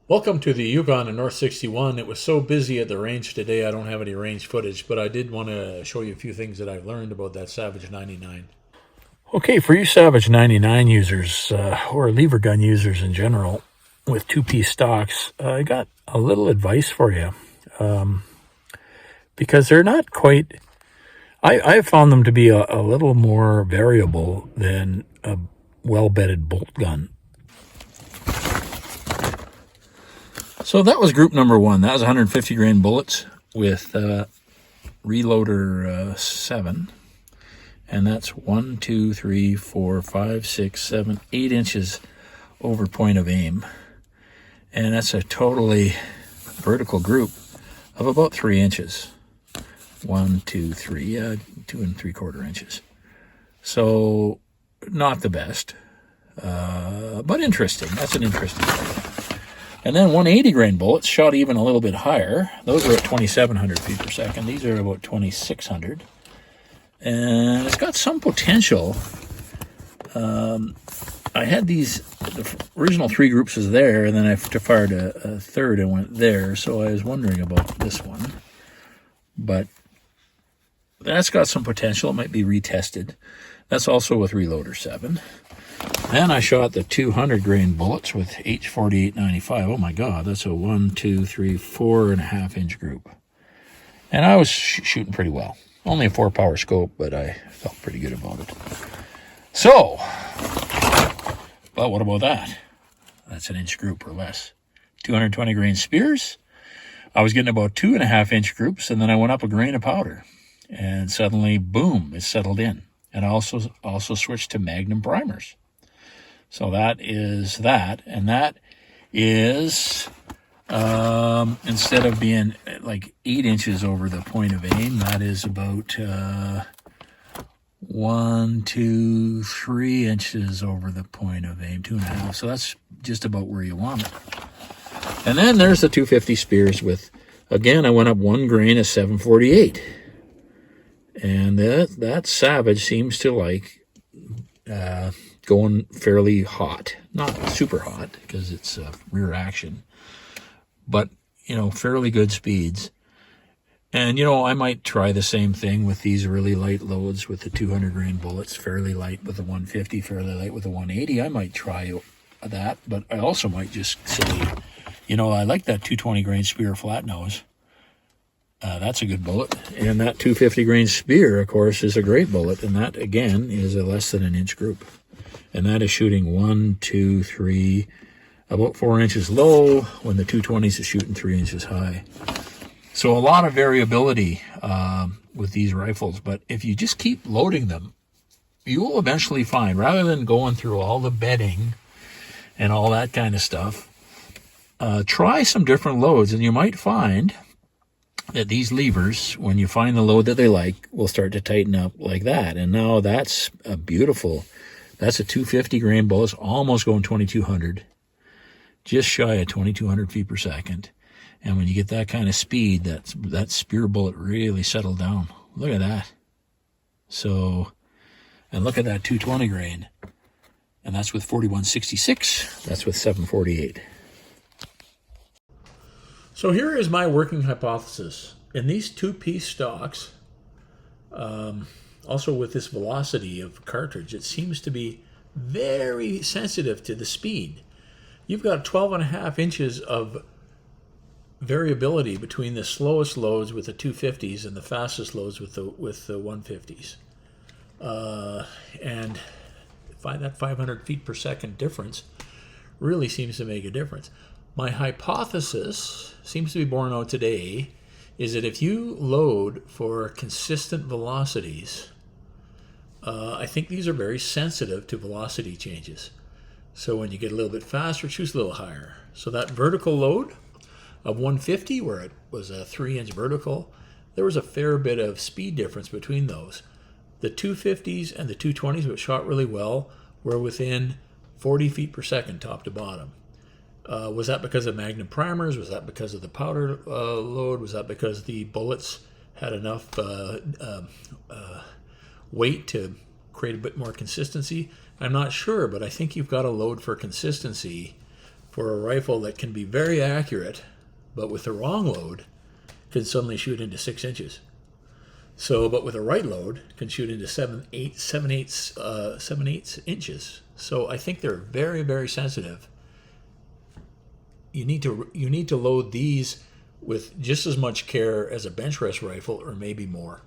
Welcome to the Yukon and North 61. It was so busy at the range today, I don't have any range footage, but I did want to show you a few things that I've learned about that Savage 99. Okay, for you Savage 99 users, or lever gun users in general, with two-piece stocks, I got a little advice for you. Because they're not quite, I found them to be a little more variable than a well-bedded bolt gun. So that was group number one. That was 150 grain bullets with Reloader 7. And that's 1, 2, 3, 4, 5, 6, 7, 8 inches over point of aim. And that's a totally vertical group of about 3 inches. 1, 2, 3, 2 3/4 inches. So not the best, but interesting. That's an interesting thing. And then 180 grain bullets shot even a little bit higher. Those are at 2,700 feet per second. These are about 2,600. And it's got some potential. I had the original three groups was there, and then I fired a third and went there, so I was wondering about this one. But that's got some potential. It might be retested. That's also with Reloader 7. Then I shot the 200 grain bullets with H4895. Oh my God, that's a 1, 2, 3, 4.5 inch group. And I was shooting pretty well. Only a 4-power scope, but I felt pretty good about it. So, well, what about that? That's an inch group or less. 220 grain spears. I was getting about 2.5 inch groups, and then I went up a grain of powder. And suddenly, boom, it settled in. And I also switched to Magnum primers. So that is that. And that is, instead of being like 8 inches over the point of aim, that is about 1, 2, 3 inches over the point of aim, 2.5. So that's just about where you want it. And then there's the 250 spears with, again, I went up 1 grain of 748. And that Savage seems to like going fairly hot. Not super hot because it's rear action, but, fairly good speeds. And, I might try the same thing with these really light loads with the 200 grain bullets, fairly light with the 150, fairly light with the 180. I might try that, but I also might just say, I like that 220 grain spear flat nose. That's a good bullet. And that 250 grain spear, of course, is a great bullet. And that, again, is a less than an inch group. And that is shooting 1, 2, 3, about 4 inches low, when the 220s is shooting 3 inches high. So a lot of variability with these rifles. But if you just keep loading them, you will eventually find, rather than going through all the bedding and all that kind of stuff, try some different loads. And you might find that these levers, when you find the load that they like, will start to tighten up like that. And now that's a 250 grain bullet, almost going 2,200, just shy of 2,200 feet per second. And when you get that kind of speed, that spear bullet really settled down. Look at that. So, and look at that 220 grain. And that's with 4166. That's with 748. So here is my working hypothesis. In these two-piece stocks, also with this velocity of cartridge, it seems to be very sensitive to the speed. You've got 12.5 inches of variability between the slowest loads with the 250s and the fastest loads with the 150s. And that 500 feet per second difference really seems to make a difference. My hypothesis seems to be borne out today is that if you load for consistent velocities, I think these are very sensitive to velocity changes. So when you get a little bit faster, choose a little higher. So that vertical load of 150, where it was a 3-inch vertical, there was a fair bit of speed difference between those. The 250s and the 220s, which shot really well, were within 40 feet per second top to bottom. Was that because of Magnum primers? Was that because of the powder load? Was that because the bullets had enough weight to create a bit more consistency? I'm not sure, but I think you've got to load for consistency for a rifle that can be very accurate, but with the wrong load, can suddenly shoot into 6 inches. So, but with a right load, can shoot into 7 eighths inches. So I think they're very, very sensitive. You need to load these with just as much care as a bench rest rifle, or maybe more.